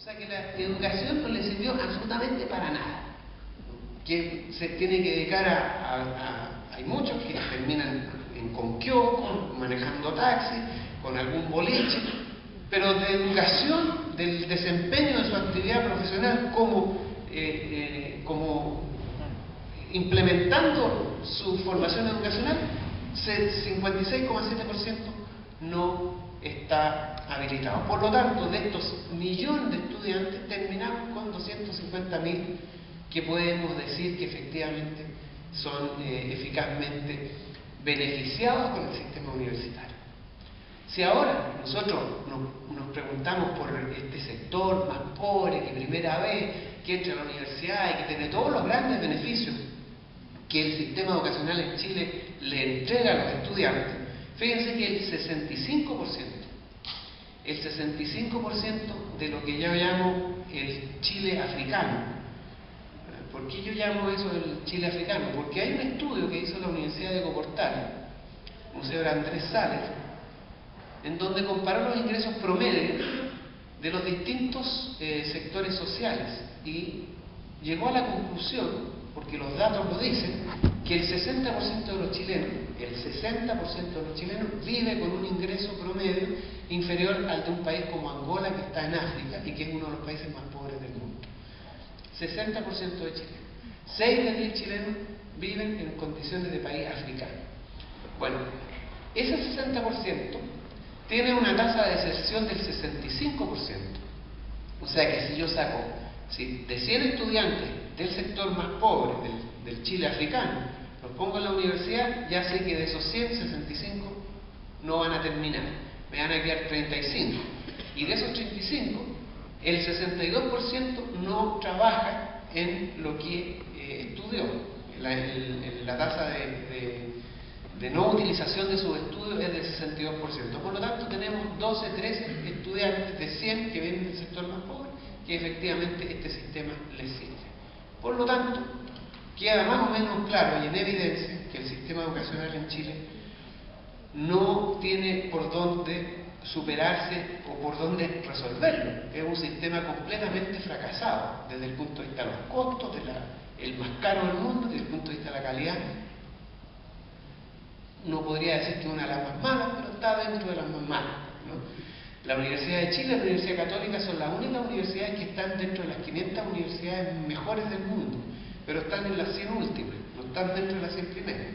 O sea que la educación no le sirvió absolutamente para nada. Que se tiene que dedicar hay muchos que terminan con kioscos, manejando taxis, con algún boliche, pero de educación, del desempeño de su actividad profesional como implementando su formación educacional, 56,7% no está habilitado. Por lo tanto, de estos millones de estudiantes, terminamos con 250.000 que podemos decir que efectivamente son eficazmente beneficiados con el sistema universitario. Si ahora nosotros nos preguntamos por este sector más pobre, que primera vez que entra a la universidad y que tiene todos los grandes beneficios que el sistema educacional en Chile le entrega a los estudiantes, fíjense que el 65% de lo que yo llamo el Chile africano. ¿Por qué yo llamo eso el Chile africano? Porque hay un estudio que hizo la Universidad de Coportal, Museo Andrés Sales, en donde comparó los ingresos promedios de los distintos sectores sociales y llegó a la conclusión, porque los datos lo dicen, que el 60% de los chilenos, vive con un ingreso promedio inferior al de un país como Angola, que está en África y que es uno de los países más pobres del mundo. 60% de chilenos. 6 de 10 chilenos viven en condiciones de país africano. Bueno, ese 60% tiene una tasa de deserción del 65%. O sea que si yo saco de 100 estudiantes del sector más pobre, del Chile africano, los pongo en la universidad, ya sé que de esos 100, 65 no van a terminar. Me van a quedar 35. Y de esos 35, el 62% no trabaja en lo que estudió. La tasa de no utilización de sus estudios es del 62%. Por lo tanto, tenemos 12, 13 estudiantes de 100 que vienen del sector más pobre, que efectivamente este sistema les sirve. Por lo tanto, queda más o menos claro y en evidencia que el sistema educacional en Chile no tiene por dónde superarse o por dónde resolverlo. Es un sistema completamente fracasado desde el punto de vista de los costos, el más caro del mundo, desde el punto de vista de la calidad. No podría decir que es una de las más malas, pero está dentro de las más malas, ¿no? La Universidad de Chile y la Universidad Católica son las únicas universidades que están dentro de las 500 universidades mejores del mundo, pero están en las 100 últimas, no están dentro de las 100 primeras.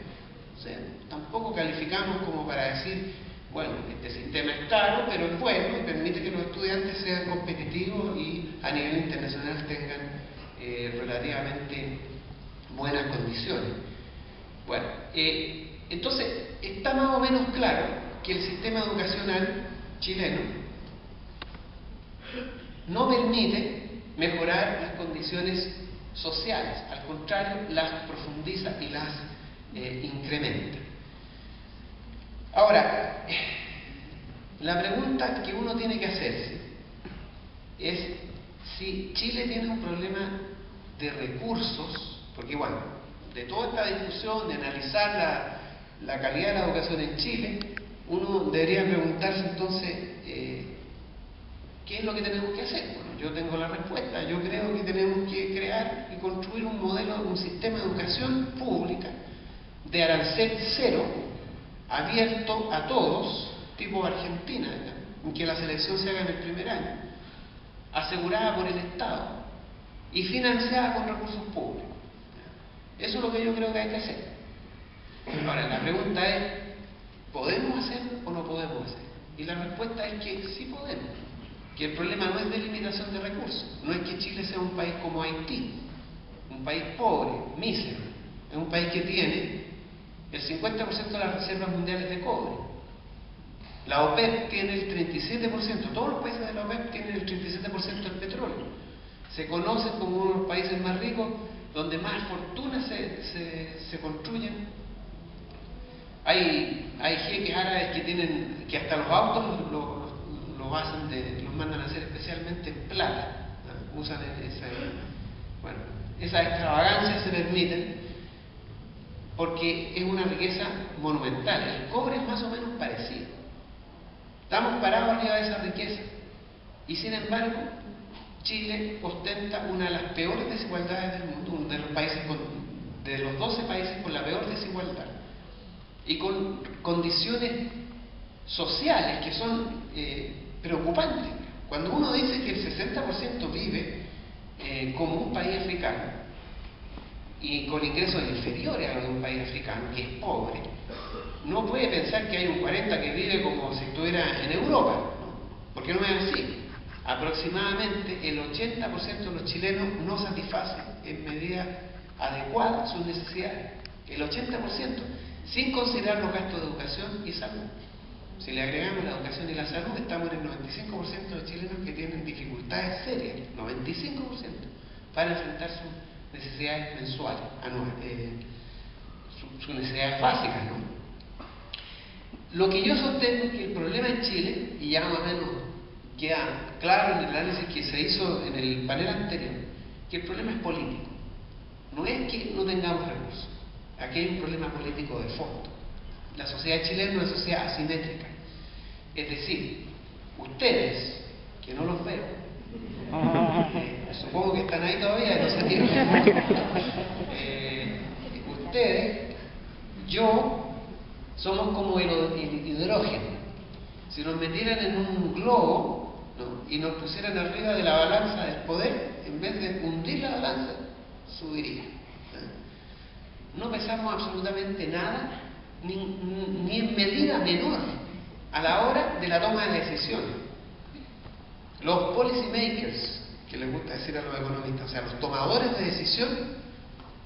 O sea, tampoco calificamos como para decir, bueno, este sistema es caro, pero es bueno y permite que los estudiantes sean competitivos y a nivel internacional tengan relativamente buenas condiciones. Bueno, entonces está más o menos claro que el sistema educacional chileno no permite mejorar las condiciones sociales, al contrario, las profundiza y las incrementa. Ahora, la pregunta que uno tiene que hacerse es si Chile tiene un problema de recursos, porque bueno, de toda esta discusión de analizar la calidad de la educación en Chile, uno debería preguntarse entonces ¿qué es lo que tenemos que hacer? Bueno, yo tengo la respuesta. Yo creo que tenemos que crear y construir un modelo, un sistema de educación pública de arancel cero, abierto a todos, tipo Argentina, en que la selección se haga en el primer año, asegurada por el Estado y financiada con recursos públicos. Eso es lo que yo creo que hay que hacer. Ahora, la pregunta es, ¿podemos hacer o no podemos hacer? Y la respuesta es que sí podemos. Que el problema no es de limitación de recursos, no es que Chile sea un país como Haití, un país pobre, mísero, es un país que tiene el 50% de las reservas mundiales de cobre. La OPEP tiene el 37%, todos los países de la OPEP tienen el 37% del petróleo. Se conocen como uno de los países más ricos, donde más fortunas se construyen. Hay jeques árabes que hasta los autos los mandan a hacer especialmente en plata, ¿no? Usan esas extravagancias se permiten porque es una riqueza monumental. El cobre es más o menos parecido. Estamos parados arriba de esa riqueza y sin embargo Chile ostenta una de las peores desigualdades del mundo, uno de los países de los 12 países con la peor desigualdad y con condiciones sociales que son preocupantes. Cuando uno dice que el 60% vive como un país africano y con ingresos inferiores a los de un país africano, que es pobre, no puede pensar que hay un 40% que vive como si estuviera en Europa, ¿no? Porque no es así. Aproximadamente el 80% de los chilenos no satisfacen en medida adecuada sus necesidades. El 80%, sin considerar los gastos de educación y salud. Si le agregamos la educación y la salud, estamos en el 95% de los chilenos que tienen dificultades serias, 95%, para enfrentar sus necesidades mensuales, anuales, sus necesidades básicas, ¿no? Lo que yo sostengo es que el problema en Chile, y ya más o menos queda claro en el análisis que se hizo en el panel anterior, que el problema es político. No es que no tengamos recursos. Aquí hay un problema político de fondo. La sociedad chilena es una sociedad asimétrica. Es decir, ustedes, que no los veo, supongo que están ahí todavía, no sé quién. Ustedes, yo, somos como el hidrógeno. Si nos metieran en un globo, ¿no?, y nos pusieran arriba de la balanza del poder, en vez de hundir la balanza, subiría. No pesamos absolutamente nada, ni en medida menor a la hora de la toma de decisiones. Los policy makers, que les gusta decir a los economistas, o sea, los tomadores de decisión,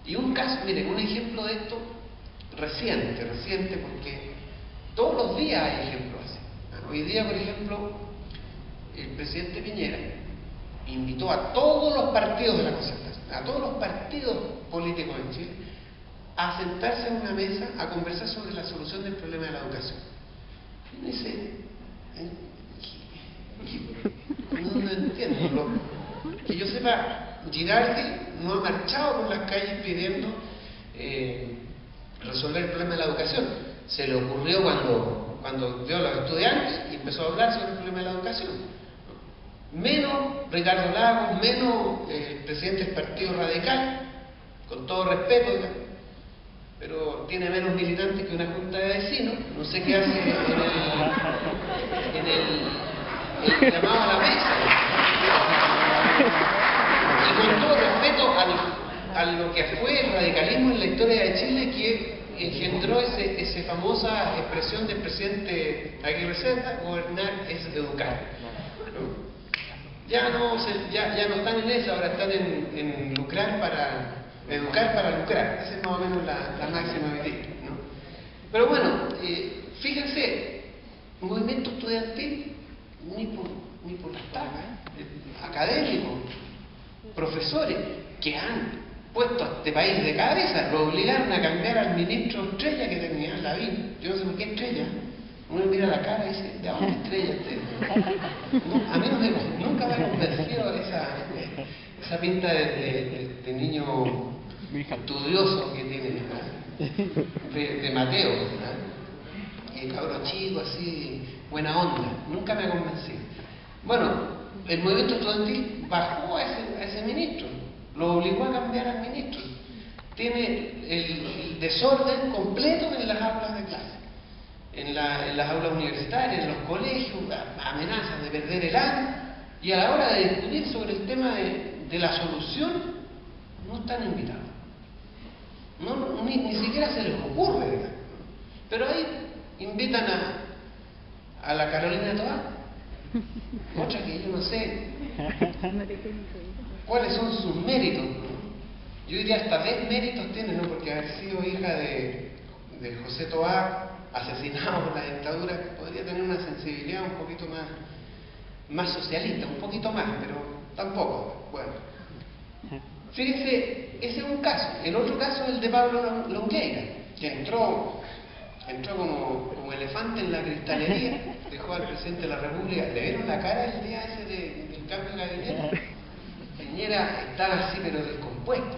y un caso, miren, un ejemplo de esto reciente, porque todos los días hay ejemplos así. Hoy día, por ejemplo, el presidente Piñera invitó a todos los partidos de la concertación, a todos los partidos políticos en Chile, a sentarse en una mesa a conversar sobre la solución del problema de la educación. Y dice, no entiendo. Que yo sepa, Girardi no ha marchado por las calles pidiendo resolver el problema de la educación. Se le ocurrió cuando vio a los estudiantes y empezó a hablar sobre el problema de la educación. Menos Ricardo Lagos, menos el presidente del Partido Radical, con todo respeto, pero tiene menos militantes que una junta de vecinos, no sé qué hace en el llamado a la mesa. Y con todo respeto a lo que fue el radicalismo en la historia de Chile, que engendró esa famosa expresión del presidente Aguirre Cerda: gobernar es educar. ¿No? Ya no están en esa, ahora están en lucrar para educar para lucrar. Esa es más o menos la máxima medida, ¿no? Pero bueno, fíjense, movimiento estudiantil ni por las tablas, académicos, profesores que han puesto a este país de cabeza, lo obligaron a cambiar al ministro Estrella que tenía, Lavín. Yo no sé por qué Estrella. Uno mira la cara y dice, ¿de dónde Estrella no, a mí nunca me ha convencido esa pinta de niño estudioso que tiene, de Mateo, ¿no? Y el cabro chico así, buena onda, nunca me ha convencido. Bueno, el movimiento estudiantil bajó a ese ministro, lo obligó a cambiar al ministro. Tiene el desorden completo en las aulas de clase, en las aulas universitarias, en los colegios, amenazas de perder el año, y a la hora de discutir sobre el tema de la solución, no están invitados. Ni siquiera se les ocurre, ¿verdad? Pero ahí invitan a la Carolina Toá, otra que yo no sé cuáles son sus méritos, ¿no? Yo diría hasta 10 méritos tiene, ¿no? Porque haber sido hija de José Toá, asesinado por la dictadura, podría tener una sensibilidad un poquito más socialista, un poquito más, pero tampoco. Bueno, fíjense, ese es un caso. El otro caso es el de Pablo Longueira, que entró como elefante en la cristalería, dejó al presidente de la República. ¿Le vieron la cara el día ese del cambio de gabinete? Piñera estaba así, pero descompuesto.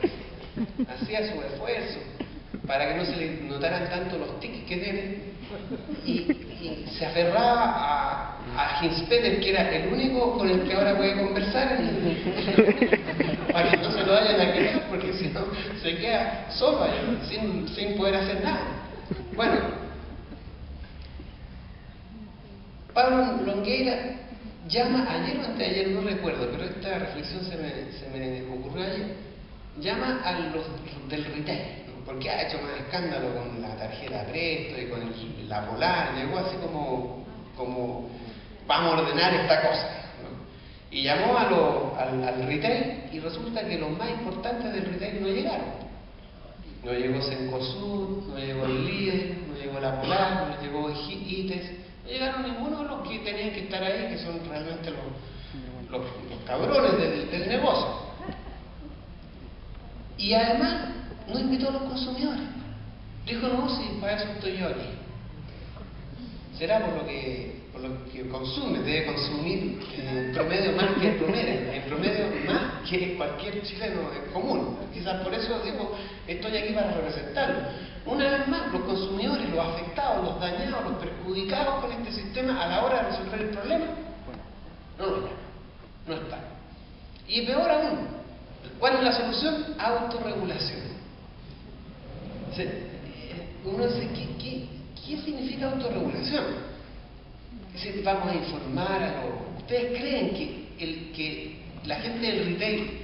Hacía su esfuerzo para que no se le notaran tanto los tics que tiene, y se aferraba a Hinspeter, que era el único con el que ahora puede conversar en para que no se lo vayan a quedar, porque si no se queda solo ahí, sin poder hacer nada. Bueno, Pablo Longueira llama, ayer o anteayer, no recuerdo, pero esta reflexión se me ocurrió ayer, llama a los del retail, ¿no? Porque ha hecho más escándalo con la tarjeta Presto y con la Polar, llegó así como vamos a ordenar esta cosa, ¿no? Y llamó al retail, y resulta que los más importantes del retail no llegaron. No llegó Cencosud, no llegó el Líder, no llegó la Polar, no llegó ITES, no llegaron ninguno de los que tenían que estar ahí, que son realmente los cabrones del negocio. Y además no invitó a los consumidores. Dijo, no, si para eso estoy yo aquí. Será por lo que consume, debe consumir en promedio más que en promedio más que cualquier chileno común. Quizás por eso digo, estoy aquí para representarlo. Una vez más, los consumidores, los afectados, los dañados, los perjudicados con este sistema a la hora de resolver el problema, no está. Y peor aún, ¿cuál es la solución? Autorregulación. Uno dice, ¿qué significa autorregulación? Vamos a informar a los... ¿Ustedes creen que la gente del retail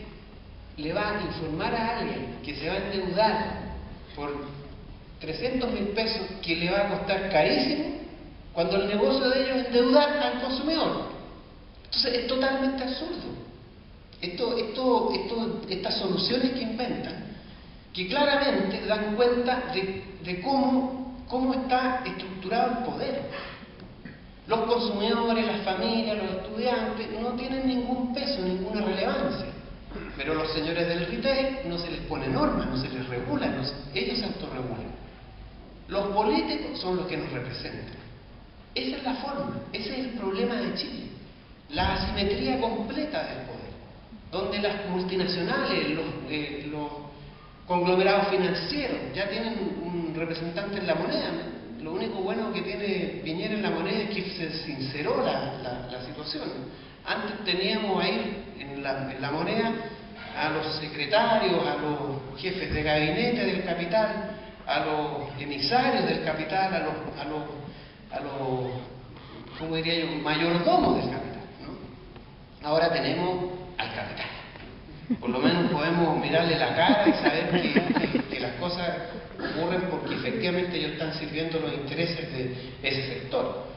le va a informar a alguien que se va a endeudar por 300.000 pesos que le va a costar carísimo, cuando el negocio de ellos es endeudar al consumidor? Entonces es totalmente absurdo. Estas soluciones que inventan, que claramente dan cuenta de cómo está estructurado el poder. Los consumidores, las familias, los estudiantes no tienen ningún peso, ninguna relevancia. Pero los señores del retail no se les pone normas, no se les regula, ellos se autorregulan. Los políticos son los que nos representan. Esa es la forma, ese es el problema de Chile. La asimetría completa del poder, donde las multinacionales, los conglomerados financieros ya tienen un representante en la moneda. Lo único bueno que tiene Piñera en la moneda es que se sinceró la situación. Antes teníamos ahí en la moneda a los secretarios, a los jefes de gabinete del capital, a los emisarios del capital, a los ¿cómo diría yo?, mayordomos del capital, ¿no? Ahora tenemos al capital. Por lo menos podemos mirarle la cara y saber que las cosas ocurren porque efectivamente ellos están sirviendo los intereses de ese sector.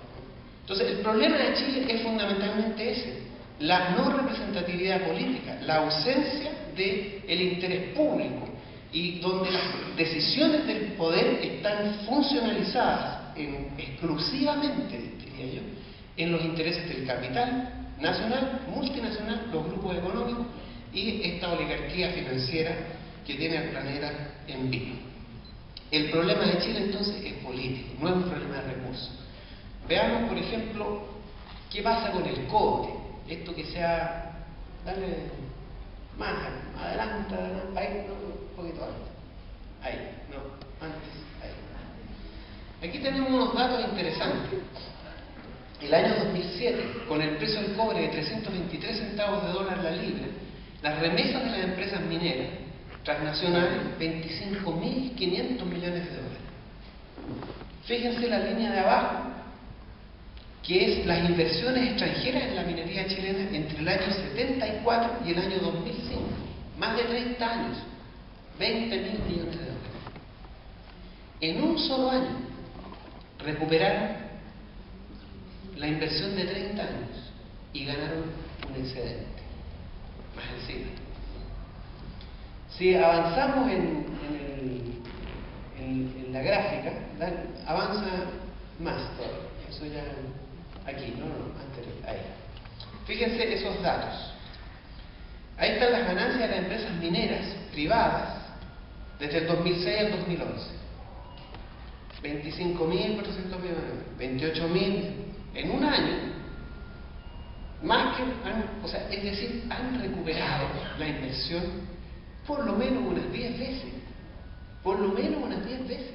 Entonces, el problema de Chile es fundamentalmente ese: la no representatividad política, la ausencia del interés público, y donde las decisiones del poder están funcionalizadas exclusivamente, diría yo, en los intereses del capital nacional, multinacional, los grupos económicos y esta oligarquía financiera que tiene al planeta en vilo. El problema de Chile entonces es político, no es un problema de recursos. Veamos, por ejemplo, qué pasa con el cobre. Esto que sea... Dale más adelante, ahí, no, un poquito antes. Ahí, no, antes, ahí. Aquí tenemos unos datos interesantes. El año 2007, con el precio del cobre de 323 centavos de dólar la libra, las remesas de las empresas mineras transnacionales, 25.500 millones de dólares. Fíjense la línea de abajo, que es las inversiones extranjeras en la minería chilena entre el año 74 y el año 2005. Más de 30 años, 20.000 millones de dólares. En un solo año recuperaron la inversión de 30 años y ganaron un excedente. Más encima. Si avanzamos en la gráfica, avanza más todavía. Eso ya aquí, no, anterior, ahí. Fíjense esos datos. Ahí están las ganancias de las empresas mineras privadas desde el 2006 al 2011. 25.400 millones, 28.000 en un año. Más que, o sea, es decir, han recuperado la inversión por lo menos unas 10 veces. Por lo menos unas 10 veces.